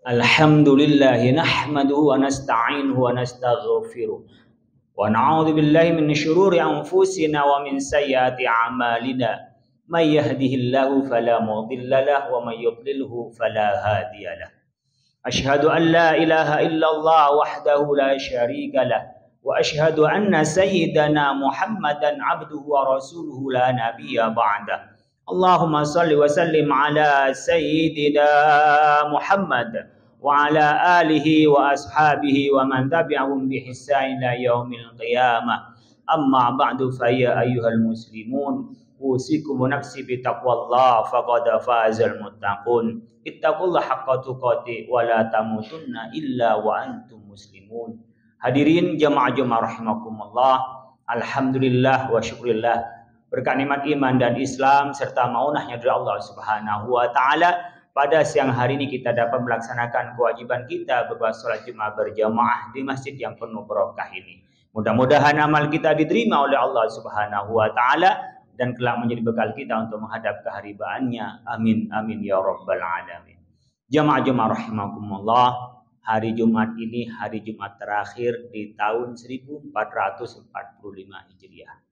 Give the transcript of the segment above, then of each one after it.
Alhamdulillah nahmaduhu wa nasta'inuhu wa nastaghfiruh wa na'udzu billahi min syururi anfusina wa min sayyiati a'malina may yahdihillahu fala mudilla lahu wa may yudlilhu fala hadiyalah. Asyhadu an la ilaha illallah wahdahu la syarika lah wa asyhadu anna sayyidana Muhammadan abduhu wa rasuluhu la nabiyya ba'dah. Allahumma salli wa sallim ala sayyidina Muhammad wa ala alihi wa ashabihi wa man tabi'ahum bi ihsan ila yaumil qiyamah. Amma ba'du fa ya ayyuhal muslimun usikum nafsi bi taqwallah faqad fazal muttaqun. Ittaqullaha haqqa tuqatih wa la tamutunna illa wa antum muslimun. Hadirin jamaah-jamaah rahimakumullah. Alhamdulillah wa syukurillah, berkat nikmat iman dan Islam serta maunahnya dari Allah Subhanahu wa taala, pada siang hari ini kita dapat melaksanakan kewajiban kita berbuat salat Jumat berjamaah di masjid yang penuh barokah ini. Mudah-mudahan amal kita diterima oleh Allah Subhanahu wa taala dan kelak menjadi bekal kita untuk menghadap keharibaannya. Amin amin ya rabbal alamin. Jamaah-jamaah rahimakumullah, hari Jumat ini hari Jumat terakhir di tahun 1445 Hijriah.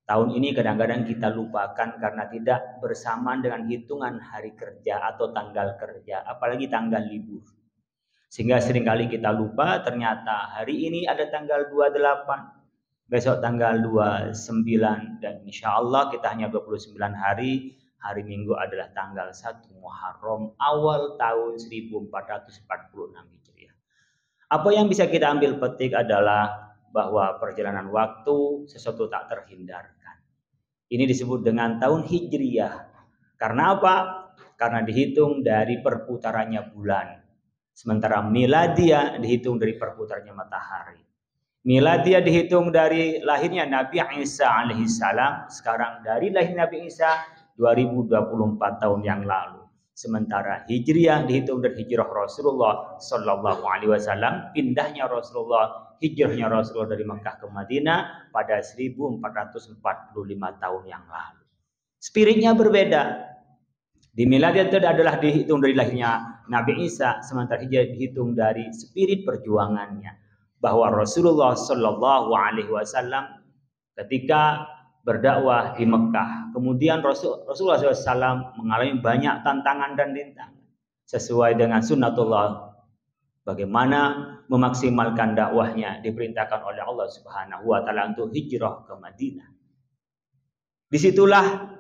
Tahun ini kadang-kadang kita lupakan karena tidak bersamaan dengan hitungan hari kerja atau tanggal kerja, apalagi tanggal libur. Sehingga seringkali kita lupa ternyata hari ini ada tanggal 28, besok tanggal 29, dan insya Allah kita hanya 29 hari. Hari Minggu adalah tanggal 1 Muharram awal tahun 1446 Hijriah. Apa yang bisa kita ambil petik adalah bahwa perjalanan waktu sesuatu tak terhindarkan. Ini disebut dengan tahun Hijriyah. Karena apa? Karena dihitung dari perputarannya bulan. Sementara Miladiyah dihitung dari perputarannya matahari. Miladiyah dihitung dari lahirnya Nabi Isa alaihissalam. Sekarang dari lahir Nabi Isa 2024 tahun yang lalu. Sementara Hijriyah dihitung dari hijrah Rasulullah Sallallahu Alaihi Wasallam, pindahnya Rasulullah, hijrahnya Rasulullah dari Mekah ke Madinah pada 1445 tahun yang lalu. Spiritnya berbeda. Di Miladiyah itu adalah dihitung dari lahirnya Nabi Isa, sementara Hijrah dihitung dari spirit perjuangannya. Bahwa Rasulullah Sallallahu Alaihi Wasallam ketika berdakwah di Mekah, kemudian Rasulullah SAW mengalami banyak tantangan dan rintangan sesuai dengan sunnatullah. Bagaimana memaksimalkan dakwahnya diperintahkan oleh Allah Subhanahu wa taala untuk hijrah ke Madinah. Disitulah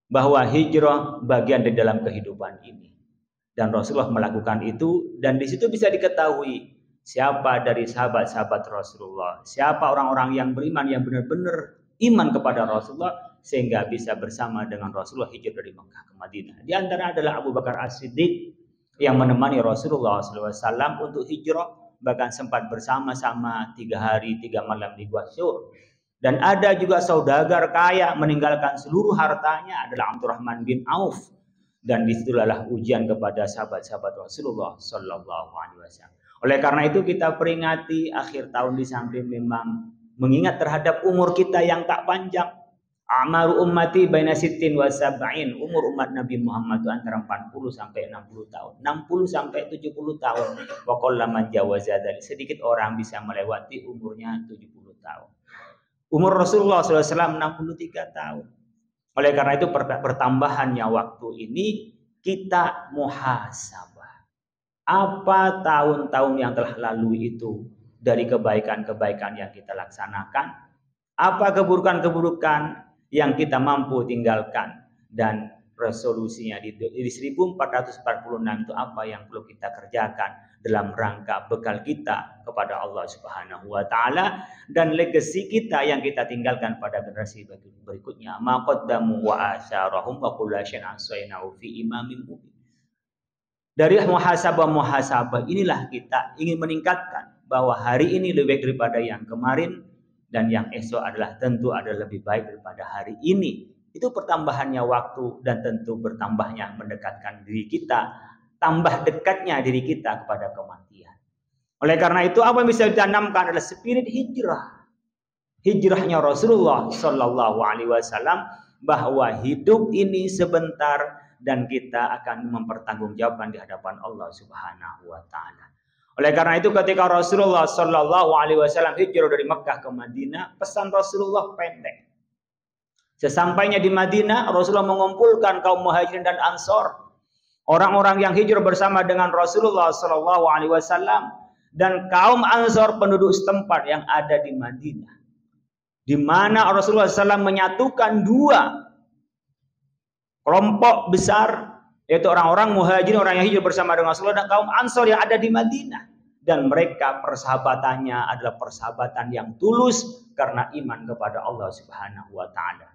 bahwa hijrah bagian dari dalam kehidupan ini. Dan Rasulullah melakukan itu, dan di situ bisa diketahui siapa dari sahabat-sahabat Rasulullah, siapa orang-orang yang beriman yang benar-benar iman kepada Rasulullah sehingga bisa bersama dengan Rasulullah hijrah dari Mekah ke Madinah. Di antara adalah Abu Bakar As-Siddiq yang menemani Rasulullah SAW untuk hijrah, bahkan sempat bersama-sama 3 hari 3 malam di Gua Syur. Dan ada juga saudagar kaya meninggalkan seluruh hartanya adalah Abdurrahman bin Auf. Dan disitulah ujian kepada sahabat-sahabat Rasulullah SAW. Oleh karena itu kita peringati akhir tahun di samping memang mengingat terhadap umur kita yang tak panjang. Amaru ummati baina sittin wa sab'in. Umur umat Nabi Muhammad itu antara 40 sampai 60 tahun. 60 sampai 70 tahun. Wa qallaman jawaza dzalik. Sedikit orang bisa melewati umurnya 70 tahun. Umur Rasulullah SAW 63 tahun. Oleh karena itu pertambahannya waktu ini kita muhasabah. Apa tahun-tahun yang telah lalu itu dari kebaikan-kebaikan yang kita laksanakan, apa keburukan-keburukan yang kita mampu tinggalkan, dan resolusinya di 1446 itu apa yang perlu kita kerjakan dalam rangka bekal kita kepada Allah Subhanahu wa taala dan legasi kita yang kita tinggalkan pada generasi berikutnya. Ma qaddamu wa asyarahum wa kullu syai'in ahsaynahu fi imamin mubin. Dari muhasabah inilah kita ingin meningkatkan bahwa hari ini lebih baik daripada yang kemarin, dan yang esok adalah tentu adalah lebih baik daripada hari ini. Itu pertambahannya waktu, dan tentu bertambahnya mendekatkan diri kita, tambah dekatnya diri kita kepada kematian. Oleh karena itu apa yang bisa ditanamkan adalah spirit hijrah. Hijrahnya Rasulullah Sallallahu Alaihi Wasallam, bahwa hidup ini sebentar dan kita akan mempertanggungjawabkan di hadapan Allah Subhanahu wa taala. Oleh karena itu ketika Rasulullah Shallallahu alaihi wasallam hijrah dari Mekah ke Madinah, pesan Rasulullah pendek. Sesampainya di Madinah, Rasulullah mengumpulkan kaum Muhajirin dan Ansor, orang-orang yang hijrah bersama dengan Rasulullah Shallallahu alaihi wasallam dan kaum Ansor penduduk setempat yang ada di Madinah. Di mana Rasulullah SAW menyatukan dua kelompok besar, yaitu orang-orang Muhajirin, orang yang hijrah bersama dengan Rasulullah, dan kaum Ansor yang ada di Madinah. Dan mereka persahabatannya adalah persahabatan yang tulus karena iman kepada Allah Subhanahu wa taala.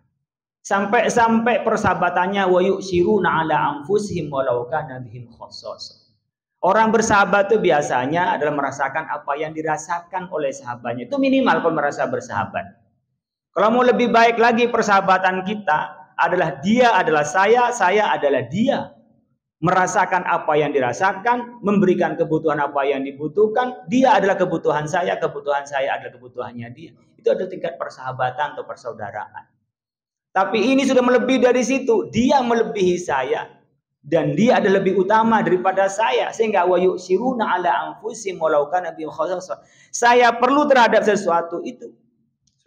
Sampai persahabatannya wa yu'siruna ala anfusihim walau kana bihim khassas. Orang bersahabat itu biasanya adalah merasakan apa yang dirasakan oleh sahabatnya. Itu minimal kalau merasa bersahabat. Kalau mau lebih baik lagi persahabatan kita adalah dia adalah saya adalah dia. Merasakan apa yang dirasakan, memberikan kebutuhan apa yang dibutuhkan, dia adalah kebutuhan saya adalah kebutuhannya dia. Itu adalah tingkat persahabatan atau persaudaraan. Tapi ini sudah melebihi dari situ. Dia melebihi saya dan dia adalah lebih utama daripada saya, sehingga wa yu'siruna ala anfusihim walau kana bihim khassasah. Saya perlu terhadap sesuatu itu.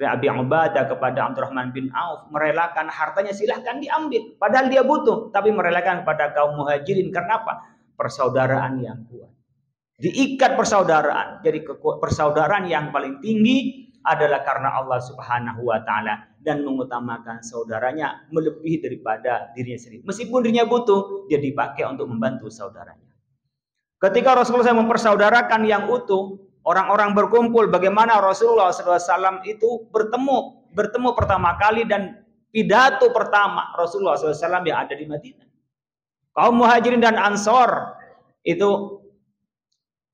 Abi Ubadah kepada Abdurrahman bin Auf, merelakan hartanya silahkan diambil, padahal dia butuh, tapi merelakan kepada kaum Muhajirin. Kenapa? Persaudaraan yang kuat. Diikat persaudaraan. Jadi persaudaraan yang paling tinggi adalah karena Allah Subhanahu wa taala dan mengutamakan saudaranya melebihi daripada dirinya sendiri. Meskipun dirinya butuh, dia dipakai untuk membantu saudaranya. Ketika Rasulullah SAW mempersaudarakan yang utuh, orang-orang berkumpul, bagaimana Rasulullah SAW itu bertemu pertama kali dan pidato pertama Rasulullah SAW yang ada di Madinah. Kaum Muhajirin dan Ansor itu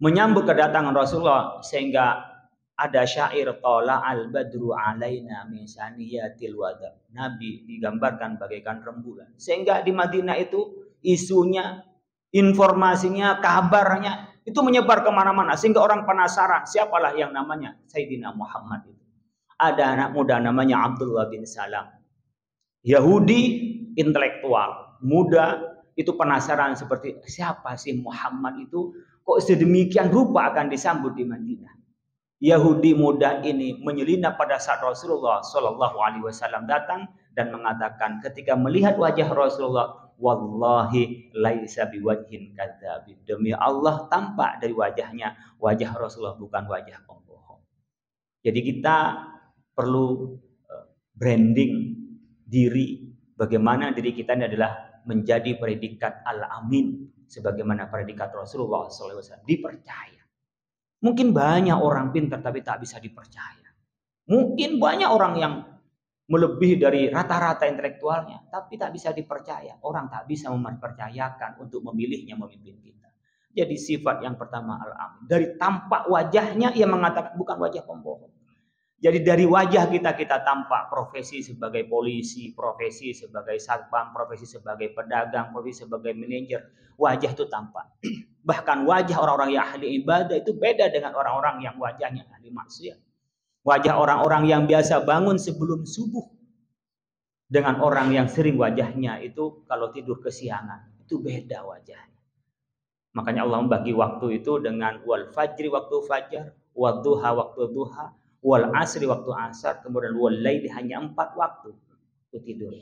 menyambut kedatangan Rasulullah sehingga ada syair tala al-badru alaina min saniyatil wada. Nabi digambarkan bagaikan rembulan. Sehingga di Madinah itu isunya, informasinya, kabarnya itu menyebar kemana-mana sehingga orang penasaran siapalah yang namanya Sayyidina Muhammad itu. Ada anak muda namanya Abdullah bin Salam, Yahudi intelektual muda, itu penasaran seperti siapa sih Muhammad itu, kok sedemikian rupa akan disambut di Madinah. Yahudi muda ini menyelinap pada saat Rasulullah Shallallahu alaihi wasallam datang dan mengatakan ketika melihat wajah Rasulullah, wallahi laisa biwajhin kadzabin. Demi Allah tampak dari wajahnya wajah Rasulullah bukan wajah pembohong. Jadi kita perlu branding diri, bagaimana diri kita ini adalah menjadi predikat al-amin sebagaimana predikat Rasulullah SAW, dipercaya. Mungkin banyak orang pintar tapi tak bisa dipercaya. Mungkin banyak orang yang melebihi dari rata-rata intelektualnya tapi tak bisa dipercaya. Orang tak bisa mempercayakan untuk memilihnya memimpin kita. Jadi sifat yang pertama al-amin. Dari tampak wajahnya ia mengatakan bukan wajah pembohong. Jadi dari wajah kita tampak profesi sebagai polisi, profesi sebagai satpam, profesi sebagai pedagang, profesi sebagai manajer. Wajah itu tampak. Bahkan wajah orang-orang yang ahli ibadah itu beda dengan orang-orang yang wajahnya ahli maksiat. Wajah orang-orang yang biasa bangun sebelum subuh dengan orang yang sering wajahnya itu kalau tidur kesiangan. Itu beda wajahnya. Makanya Allah membagi waktu itu dengan wal fajri waktu fajar, wal duha waktu duha, wal asri waktu asar, kemudian wal laili hanya 4 waktu itu tidur.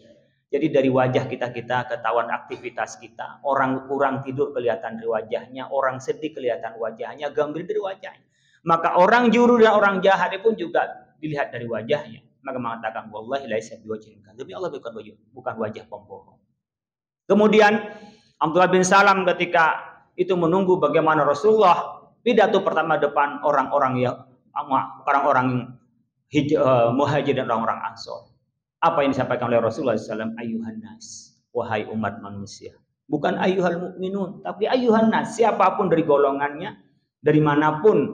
Jadi dari wajah kita ketahuan aktivitas kita. Orang kurang tidur kelihatan dari wajahnya, orang sedih kelihatan wajahnya, gembira dari wajahnya. Maka orang juru dan orang jahat pun juga dilihat dari wajahnya. Maka mengatakan wallahi laisa biwajhin kadzab. Demi Allah bukan wajah pembohong. Kemudian Abdullah bin Salam ketika itu menunggu bagaimana Rasulullah pidato pertama depan orang-orang Muhajir dan orang-orang Ansor. Apa yang disampaikan oleh Rasulullah SAW? Ayuhan nas, wahai umat manusia. Bukan ayuhal mukminun, tapi ayuhan nas. Siapapun dari golongannya, dari manapun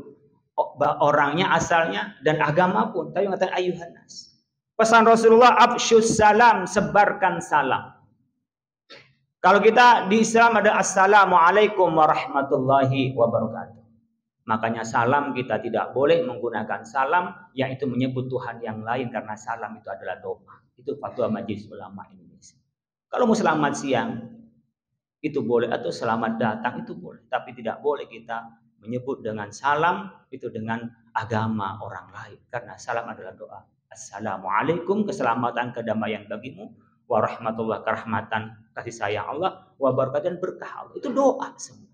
orangnya, asalnya, dan agama pun. Tapi mengatakan ayuhan nas. Pesan Rasulullah, afsyus salam, sebarkan salam. Kalau kita di Islam ada assalamualaikum warahmatullahi wabarakatuh. Makanya salam kita tidak boleh menggunakan salam yaitu menyebut Tuhan yang lain karena salam itu adalah doa. Itu fatwa Majelis Ulama Indonesia. Kalau mau selamat siang, itu boleh, atau selamat datang itu boleh, tapi tidak boleh kita menyebut dengan salam itu dengan agama orang lain, karena salam adalah doa. Assalamualaikum, keselamatan, kedamaian bagimu, warahmatullahi, kerahmatan, kasih sayang Allah, wabarakatuh, dan berkah Allah. Itu doa semua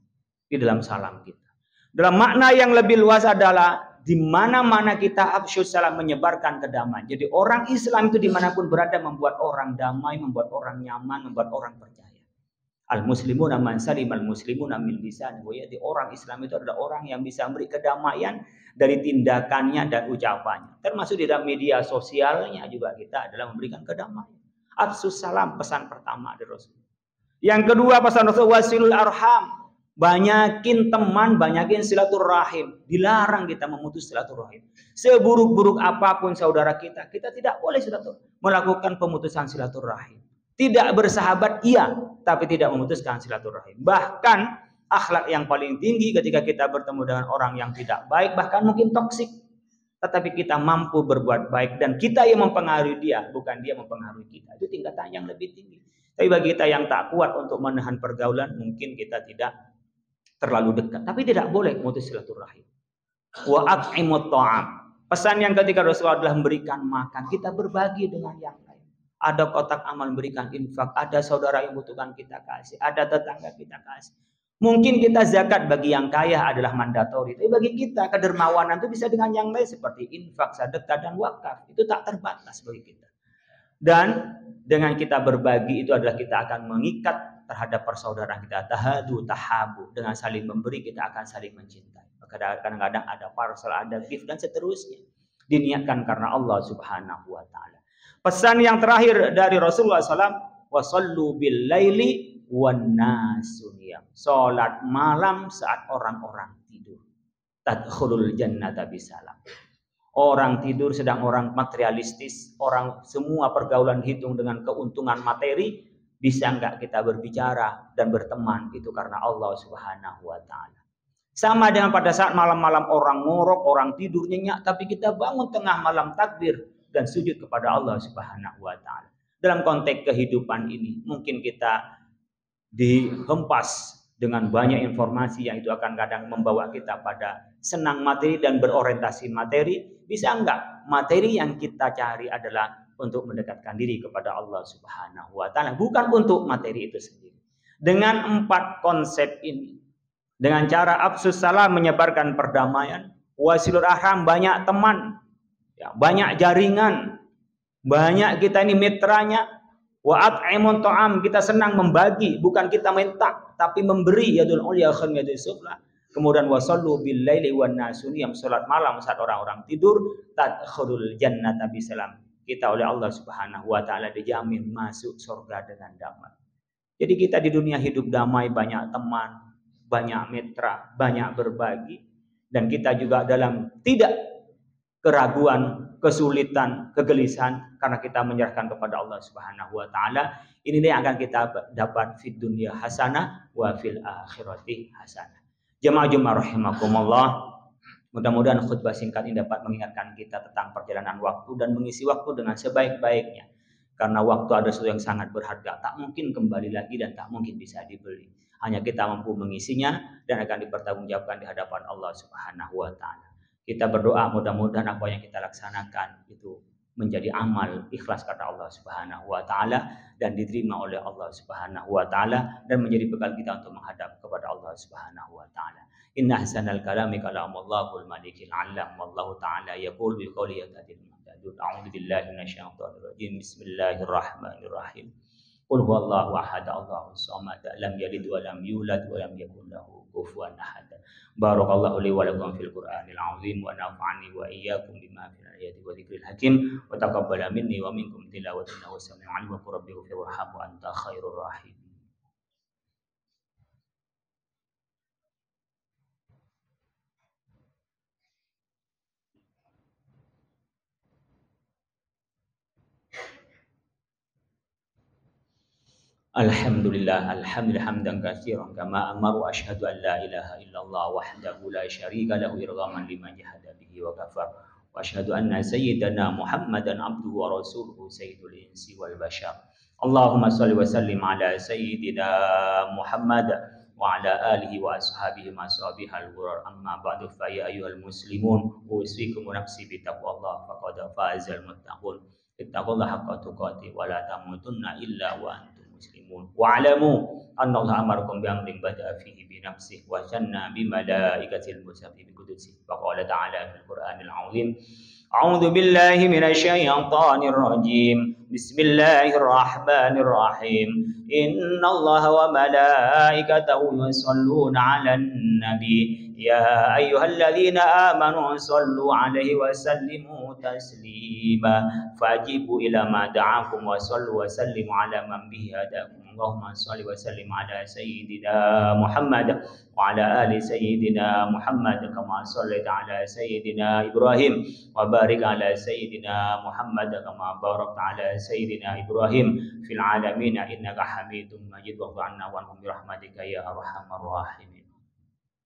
di dalam salam kita. Dalam makna yang lebih luas adalah di mana-mana kita afsyus salam, menyebarkan kedamaian. Jadi orang Islam itu dimanapun berada membuat orang damai, membuat orang nyaman, membuat orang percaya. Al-muslimuna man salimal muslimuna min lisanihi wa yadihi. Orang Islam itu adalah orang yang bisa memberi kedamaian dari tindakannya dan ucapannya. Termasuk di dalam media sosialnya juga kita adalah memberikan kedamaian. Afsyus salam, pesan pertama dari Rasul. Yang kedua pesan Rasul, wasilul arham. Banyakin teman, banyakin silaturahim. Dilarang kita memutus silaturahim. Seburuk-buruk apapun saudara kita, kita tidak boleh melakukan pemutusan silaturahim. Tidak bersahabat iya, tapi tidak memutuskan silaturahim. Bahkan akhlak yang paling tinggi ketika kita bertemu dengan orang yang tidak baik, bahkan mungkin toksik, tetapi kita mampu berbuat baik dan kita yang mempengaruhi dia, bukan dia mempengaruhi kita. Itu tingkatan yang lebih tinggi. Tapi bagi kita yang tak kuat untuk menahan pergaulan, mungkin kita tidak terlalu dekat, tapi tidak boleh memutus silaturahim. Wa at'imut ta'am. Pesan yang ketiga Rasulullah adalah memberikan makan. Kita berbagi dengan yang lain. Ada kotak amal memberikan infak, ada saudara yang butuhkan kita kasih, ada tetangga kita kasih. Mungkin kita zakat bagi yang kaya adalah mandatori, tapi bagi kita kedermawanan itu bisa dengan yang lain seperti infak, sedekah, dan wakaf. Itu tak terbatas bagi kita. Dan dengan kita berbagi itu adalah kita akan mengikat terhadap persaudaraan kita. Tahadu, tahabu. Dengan saling memberi kita akan saling mencintai. Kadang-kadang ada parcel, ada gift, dan seterusnya. Diniatkan karena Allah Subhanahu wa Ta'ala. Pesan yang terakhir dari Rasulullah SAW, wasallu bil laili wan nasu niyam. Salat malam saat orang-orang tidur. Tadkhulul jannata bisalam. Orang tidur sedang orang materialistis, orang semua pergaulan dihitung dengan keuntungan materi, bisa enggak kita berbicara dan berteman itu karena Allah Subhanahu wa Ta'ala. Sama dengan pada saat malam-malam orang ngorok, orang tidur nyenyak, tapi kita bangun tengah malam takbir dan sujud kepada Allah Subhanahu wa Ta'ala. Dalam konteks kehidupan ini, mungkin kita dihempas dengan banyak informasi yang itu akan kadang membawa kita pada senang materi dan berorientasi materi. Bisa enggak materi yang kita cari adalah untuk mendekatkan diri kepada Allah Subhanahu wa Ta'ala, bukan untuk materi itu sendiri. Dengan 4 konsep ini, dengan cara afsyus salam, menyebarkan perdamaian, wasilul arham, banyak teman, ya, banyak jaringan, banyak kita ini mitranya, wa at'imun ta'am, kita senang membagi, bukan kita minta tapi memberi, yadul ulya khairun yadul sufla. Kemudian wasallu bil laili wan nasu niyam, salat malam saat orang-orang tidur, tadkhulul jannata bisalam. Kita oleh Allah Subhanahu wa Ta'ala dijamin masuk surga dengan damai. Jadi kita di dunia hidup damai, banyak teman, banyak mitra, banyak berbagi, dan kita juga dalam tidak keraguan, kesulitan, kegelisahan karena kita menyerahkan kepada Allah Subhanahu wa Ta'ala. Ini yang akan kita dapat fid dunya hasanah wa fil akhirati hasanah. Jemaah rahimakumullah. Mudah-mudahan khutbah singkat ini dapat mengingatkan kita tentang perjalanan waktu dan mengisi waktu dengan sebaik-baiknya. Karena waktu adalah sesuatu yang sangat berharga, tak mungkin kembali lagi dan tak mungkin bisa dibeli. Hanya kita mampu mengisinya dan akan dipertanggungjawabkan di hadapan Allah Subhanahu wa Ta'ala. Kita berdoa mudah-mudahan apa yang kita laksanakan itu menjadi amal ikhlas karena Allah Subhanahu wa Ta'ala dan diterima oleh Allah Subhanahu wa Ta'ala dan menjadi bekal kita untuk menghadap kepada Allah Subhanahu wa Ta'ala. Inna ahsanal kalami kalamallahul malikil alam, wallahu ta'ala yaqul bi qawli yatadil muhtadun. A'udzu billahi minasyaitonir rajim. Bismillahirrahmanirrahim. Qul huwallahu ahad, Allahus samad, lam yalid wa lam yulad wa lam yakul lahu kufuwan ahad. Barakallahu li wa lakum fil Qur'anil azim wa nafa'ani wa iyyakum bima fil ayati wa dzikril hakim wa taqabbala minni wa minkum tilawatan wa sami'an wa rabbi ighfir warham wa anta khairur rahim. Alhamdulillah, alhamdulillah hamdan katsiran kama amaru, asyhadu an la ilaha illallah wahdahu la syarika lahu irghaman liman jahada bihi wa kafar. Wa asyhadu anna sayyidana Muhammadan abduhu wa rasuluhu sayyidul insi wal bashar. Allahumma salli wa sallim ala sayyidina Muhammad wa ala alihi wa ashabihi ma sahbihal ghurur amma ba'du fa ya ayyuhal muslimun usikum wa nafsi bi taqwallah faqad fazal muttaqun ittaqullaha haqqa tuqatih wa la tamutunna illa wa antum muslimun wa alamu anna Allah amarakum bi amrin bada'a fihi bi nafsihi wa janna bi malaikatil musabbih bi qudusi wa qala ta'ala fil qur'anil azim a'udzu billahi minasy syaithanir rajim bismillahir rahmanir rahim innallaha wa malaikatahu yusholluna 'alan nabi ya ayyuhalladzina amanu shallu 'alaihi wa sallimu taslima fajibu ila ma da'akum wa sallu wa sallimu 'ala man bihi hadakum Allahumma shalli wa sallim 'ala sayyidina Muhammad wa 'ala ali sayyidina Muhammad kama shallaita 'ala sayyidina Ibrahim wa barik 'ala sayyidina Muhammad kama barakta 'ala sayyidina Ibrahim fil 'alamin innaka Hamidum Majid wa 'anna wa bi rahmatika ya arhamar rahimin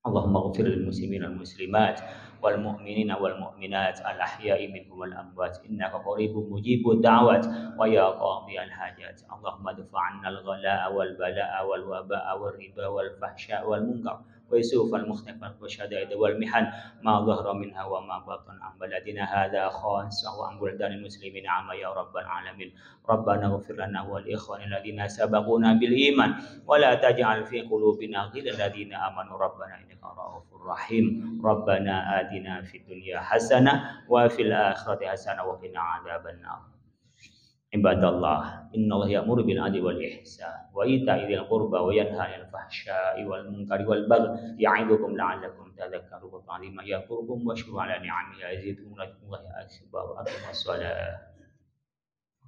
Allahumma ighfir lil muslimin wal muslimat wal mu'minina wal mu'minat al ahya'i minhum wal amwat innaka qaribun mujibud da'wat wa ya qadiyal hajat Allahumma dafa'anna al ghalaa wal balaa wal wabaa wal riba wal fahsya wal munkar wa yusuf al mukhtalifat wa syadaid wal mihan ma dhahara minha wa ma batan an baladina hadha khassa wa an buldanil muslimin amma ya rabbal alamin rabbana ighfir lana wal ikhwanil ladzina sabaquna bil iman wa la taj'al fi qulubina ghillan ladzina amanu rabbana innaka ra'ufur rahim rabbana atina fid dunya hasanah wa fil akhirati hasanah wa qina adzabannar ibadallah innallaha ya'muru bil 'adli wal ihsan wa ita'i dzil qurba wa yanha 'anil fahsya'i wal munkari wal baghi ya'idukum la'allakum tadhakkarun wa 'alima ya'murukum wa shukru 'ala ni'amihi yazidkum wa la akbar wa aqimus shalah